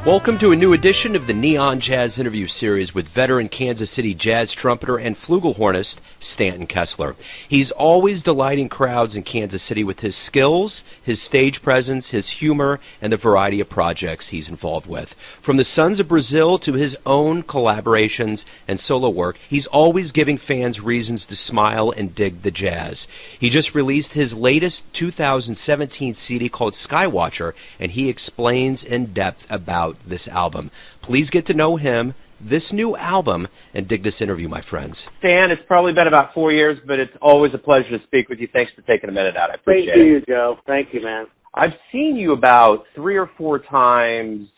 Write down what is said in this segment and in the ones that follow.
Welcome to a new edition of the Neon Jazz interview series with veteran Kansas City jazz trumpeter and flugelhornist Stanton Kessler. He's always delighting crowds in Kansas City with his skills, his stage presence, his humor, and the variety of projects he's involved with. From the Sons of Brasil to his own collaborations and solo work, he's always giving fans reasons to smile and dig the jazz. He just released his latest 2017 CD called Skywatcher, and he explains in depth about this album. Please get to know him, this new album, and dig this interview, my friends. Stan, it's probably been about 4 years, but it's always a pleasure to speak with you. Thanks for taking a minute out. I appreciate it. Thank you, Joe. Thank you, man. I've seen you about 3 or 4 times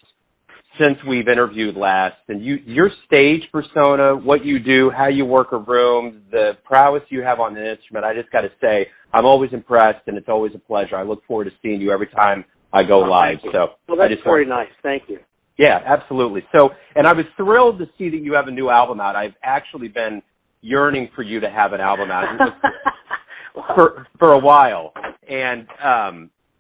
since we've interviewed last, and your stage persona, what you do, how you work a room, the prowess you have on the instrument, I just got to say, I'm always impressed, and it's always a pleasure. I look forward to seeing you every time I go live. So well, that's very nice. Thank you. Yeah, absolutely. So, and I was thrilled to see that you have a new album out. I've actually been yearning for you to have an album out for a while. And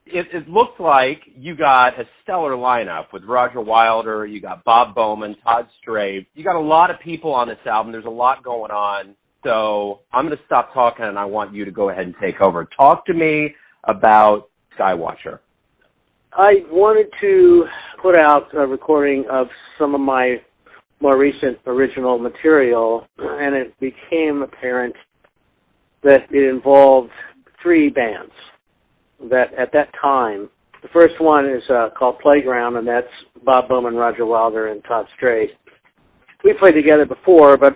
it looks like you got a stellar lineup with Roger Wilder, you got Bob Bowman, Todd Stray. You got a lot of people on this album. There's a lot going on. So I'm going to stop talking, and I want you to go ahead and take over. Talk to me about Skywatcher. I wanted to put out a recording of some of my more recent original material, and it became apparent that it involved 3 bands that at that time, the first one is called Playground, and that's Bob Bowman, Roger Wilder, and Todd Stray. We played together before, but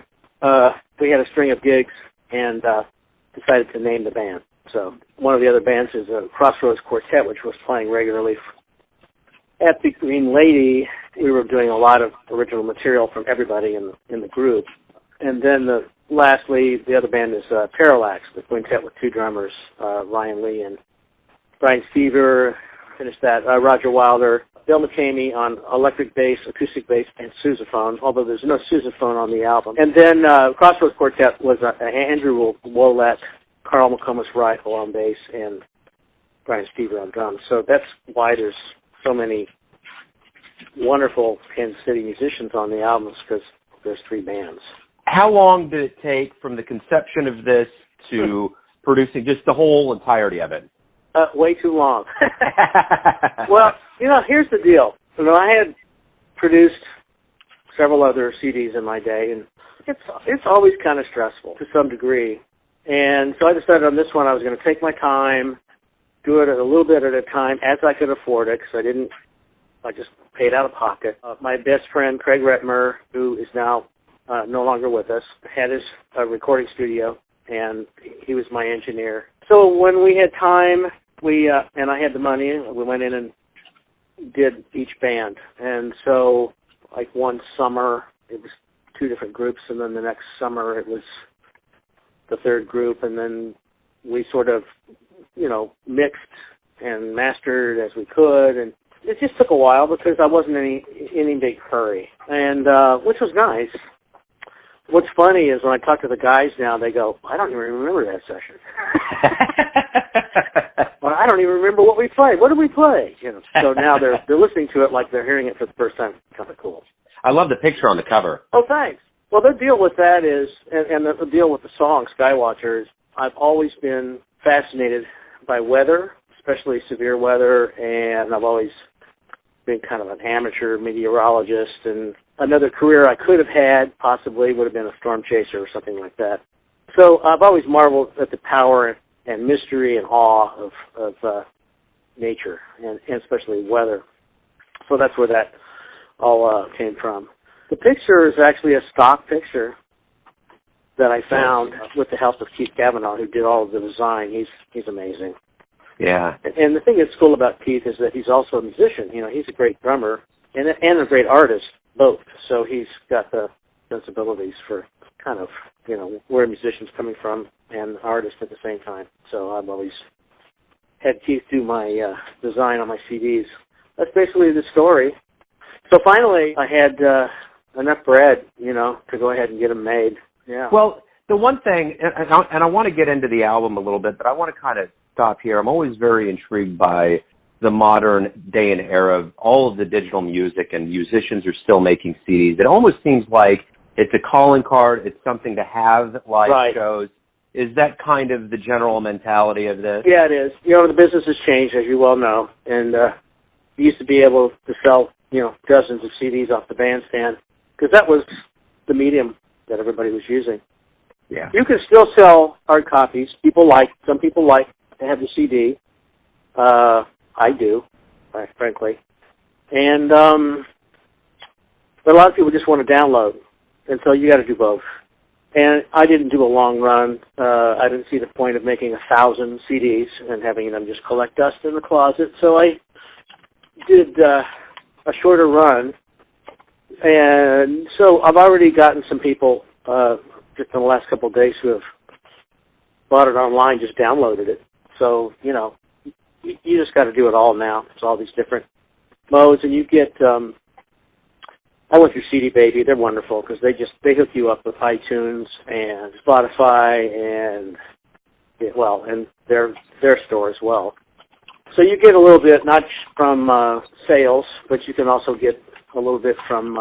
we had a string of gigs and decided to name the band. So one of the other bands is a Crossroads Quartet, which was playing regularly. At the Green Lady, we were doing a lot of original material from everybody in the group. And then lastly, the other band is Parallax, the quintet with 2 drummers, Ryan Lee and Brian Stever. Finished that. Roger Wilder, Bill McCamey on electric bass, acoustic bass, and sousaphone, although there's no sousaphone on the album. And then Crossroads Quartet was Andrew Wollett, Carl McComas Rifle on bass, and Brian Stever on drums. So that's why there's so many wonderful Kansas City musicians on the albums, because there's 3 bands. How long did it take from the conception of this to producing just the whole entirety of it? Way too long. Well, here's the deal. I had produced several other CDs in my day, and it's always kind of stressful to some degree. And so I decided on this one I was going to take my time, do it a little bit at a time as I could afford it, because I just paid out of pocket. My best friend, Craig Retmer, who is now no longer with us, had his recording studio, and he was my engineer. So when we had time, and I had the money, we went in and did each band. And so, like one summer, it was 2 different groups, and then the next summer it was the 3rd group, and then we sort of, mixed and mastered as we could, and it just took a while because I wasn't in any big hurry, and which was nice. What's funny is when I talk to the guys now, they go, I don't even remember that session. Well, I don't even remember what we played. What did we play? So now they're listening to it like they're hearing it for the first time. Kind of cool. I love the picture on the cover. Oh, thanks. Well, the deal with that is, and the deal with the song Skywatcher is, I've always been fascinated by weather, especially severe weather, and I've always been kind of an amateur meteorologist, and another career I could have had possibly would have been a storm chaser or something like that. So I've always marveled at the power and mystery and awe of nature, and especially weather. So that's where that all came from. The picture is actually a stock picture that I found with the help of Keith Cavanaugh, who did all of the design. He's amazing. Yeah. And the thing that's cool about Keith is that he's also a musician. He's a great drummer and a great artist, both. So he's got the sensibilities for kind of, where a musician's coming from and an artist at the same time. So I've always had Keith do my design on my CDs. That's basically the story. So finally, I had enough bread, to go ahead and get them made. Yeah. Well, the one thing, and I want to get into the album a little bit, but I want to kind of stop here. I'm always very intrigued by the modern day and era of all of the digital music, and musicians are still making CDs. It almost seems like it's a calling card. It's something to have at live shows. Is that kind of the general mentality of this? Yeah, it is. You know, the business has changed, as you well know, and you used to be able to sell, you know, dozens of CDs off the bandstand because that was the medium that everybody was using. Yeah. You can still sell hard copies. Some people like to have the CD. I do, frankly. And but a lot of people just want to download, and so you got to do both. And I didn't do a long run. I didn't see the point of making 1,000 CDs and having them just collect dust in the closet. So I did a shorter run, and so I've already gotten some people just in the last couple of days who have bought it online, just downloaded it. So, you know, you just got to do it all now. It's all these different modes, and you get. I went through CD Baby. They're wonderful because they hook you up with iTunes and Spotify and and their store as well. So you get a little bit not from sales, but you can also get a little bit from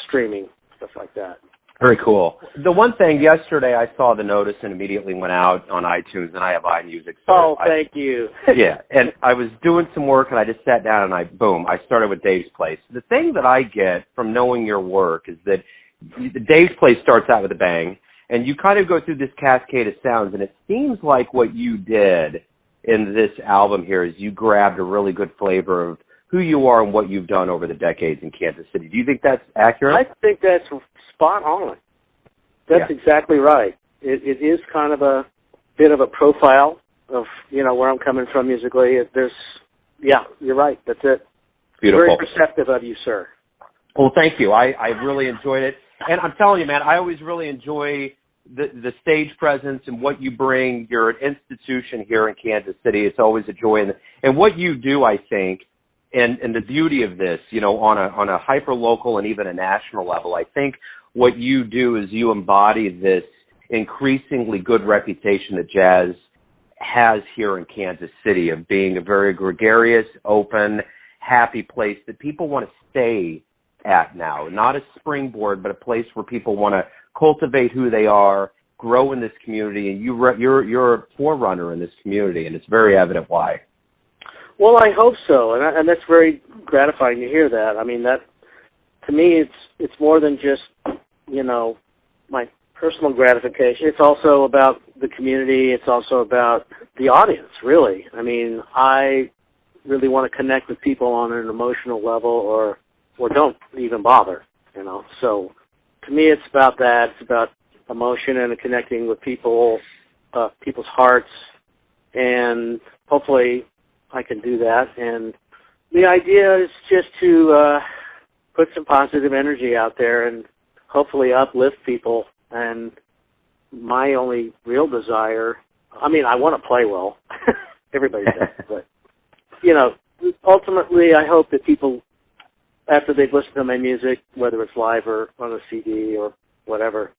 streaming, stuff like that. Very cool. The one thing, yesterday I saw the notice and immediately went out on iTunes, and I have iMusic. So thank you. Yeah, and I was doing some work, and I just sat down, and I started with Dave's Place. The thing that I get from knowing your work is that Dave's Place starts out with a bang, and you kind of go through this cascade of sounds, and it seems like what you did in this album here is you grabbed a really good flavor of who you are and what you've done over the decades in Kansas City. Do you think that's accurate? I think that's spot on. That's exactly right. It is kind of a bit of a profile of, you know, where I'm coming from musically. You're right. That's it. Beautiful. Very perceptive of you, sir. Well, thank you. I really enjoyed it. And I'm telling you, man, I always really enjoy the stage presence and what you bring. You're an institution here in Kansas City. It's always a joy. And what you do, I think, and the beauty of this, you know, on a hyper-local and even a national level, I think what you do is you embody this increasingly good reputation that jazz has here in Kansas City of being a very gregarious, open, happy place that people want to stay at now. Not a springboard, but a place where people want to cultivate who they are, grow in this community, and you're a forerunner in this community, and it's very evident why. Well, I hope so, and that's very gratifying to hear that. I mean, that to me, it's more than just, you know, my personal gratification. It's also about the community. It's also about the audience, really. I mean, I really want to connect with people on an emotional level, or don't even bother, you know. So to me, it's about that. It's about emotion and connecting with people, people's hearts, and hopefully I can do that. And the idea is just to put some positive energy out there and hopefully uplift people. And my only real desire, I mean, I want to play well. Everybody does. But, you know, ultimately I hope that people, after they've listened to my music, whether it's live or on a CD or whatever,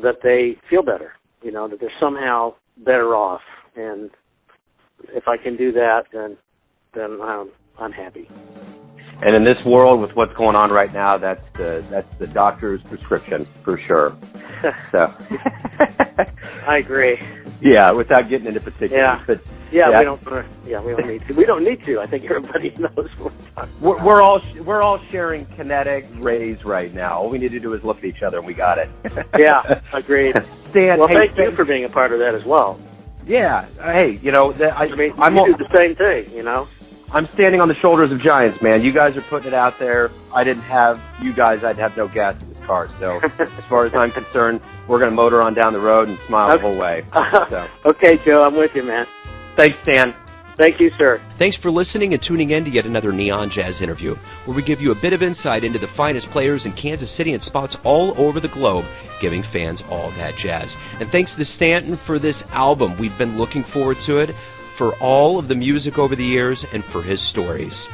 that they feel better, you know, that they're somehow better off. And if I can do that, then I'm happy. And in this world with what's going on right now, that's the doctor's prescription for sure. So I agree. Yeah, without getting into particulars. Yeah. But we don't need to. We don't need to. I think everybody knows what we're talking about. We're all sharing kinetic rays right now. All we need to do is look at each other, and we got it. Yeah, agreed. Stan, well, thank you for being a part of that as well. Yeah. Hey, you know, I mean, you do the same thing, you know. I'm standing on the shoulders of giants, man. You guys are putting it out there. I didn't have you guys. I'd have no gas in this car. So as far as I'm concerned, we're going to motor on down the road and smile the whole way. So. Okay, Joe, I'm with you, man. Thanks, Stan. Thank you, sir. Thanks for listening and tuning in to yet another Neon Jazz interview, where we give you a bit of insight into the finest players in Kansas City and spots all over the globe, giving fans all that jazz. And thanks to Stanton for this album. We've been looking forward to it, for all of the music over the years, and for his stories.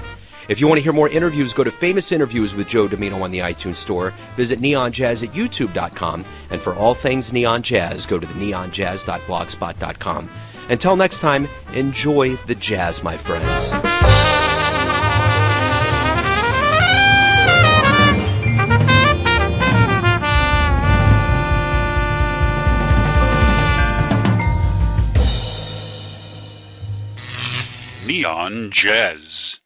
If you want to hear more interviews, go to Famous Interviews with Joe Domino on the iTunes Store. Visit neonjazz at youtube.com. And for all things Neon Jazz, go to the neonjazz.blogspot.com. Until next time, enjoy the jazz, my friends. Neon Jazz.